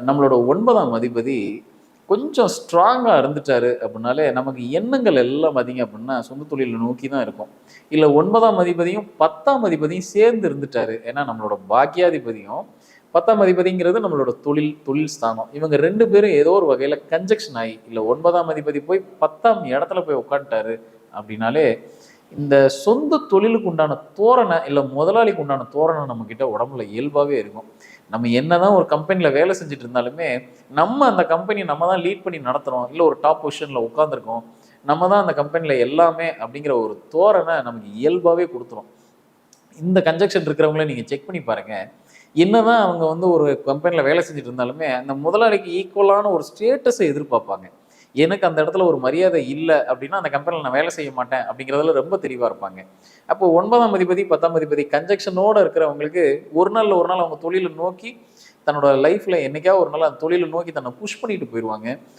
நம்மளோட 9ஆம் அதிபதி கொஞ்சம் ஸ்ட்ராங்கா இருந்துட்டாரு அப்படின்னாலே, நமக்கு எண்ணங்கள் எல்லாம் பார்த்தீங்க அப்படின்னா, சொந்த தொழில நோக்கி தான் இருக்கும். இல்ல 9ஆம் அதிபதியும், 10ஆம் அதிபதியும் சேர்ந்து இருந்துட்டாரு. ஏன்னா நம்மளோட பாக்கியாதிபதியும், 10ஆம் அதிபதிங்கிறது நம்மளோட தொழில் ஸ்தானம். இவங்க 2 பேரும் ஏதோ ஒரு வகையில கன்ஜங்ஷன் ஆயி, இல்ல 9ஆம் அதிபதி போய் 10ஆம் இடத்துல போய் உட்காந்துட்டாரு அப்படின்னாலே, இந்த சொந்த தொழிலுக்கு உண்டான தோரணை, இல்ல முதலாளிக்கு உண்டான தோரணை நம்மகிட்ட உடம்புல இயல்பாவே இருக்கும். நம்ம என்னதான் ஒரு கம்பெனில வேலை செஞ்சுட்டு இருந்தாலுமே, நம்ம அந்த கம்பெனிய நம்ம தான் லீட் பண்ணி நடத்துறோம். இல்ல ஒரு டாப் பொசிஷன்ல உட்கார்ந்துருக்கோம். நம்ம தான் அந்த கம்பெனில எல்லாமே அப்படிங்கிற ஒரு தோரணை நமக்கு இயல்பாவே குடுத்துரும். இந்த கன்ஜக்ஷன் இருக்கிறவங்கள நீங்க செக் பண்ணி பாருங்க. என்னதான் அவங்க வந்து ஒரு கம்பெனில வேலை செஞ்சுட்டு இருந்தாலுமே, அந்த முதலாளிக்கு ஈக்குவலான ஒரு ஸ்டேட்டஸ எதிர்பார்ப்பாங்க. எனக்கு அந்த இடத்துல ஒரு மரியாதை இல்ல அப்படின்னா, அந்த கம்பெனில நான் வேலை செய்ய மாட்டேன் அப்படிங்கிறதுல ரொம்ப தெளிவா இருப்பாங்க. அப்போ 9ஆம் அதிபதி, 10ஆம் அதிபதி கன்ஜக்ஷனோட இருக்கிறவங்களுக்கு ஒரு நாள்ல ஒரு நாள் அவங்க தொழில நோக்கி தன்னோட லைஃப்ல என்னைக்காவது ஒரு நாள் அந்த தொழில நோக்கி தன்னை புஷ் பண்ணிட்டு போயிருவாங்க.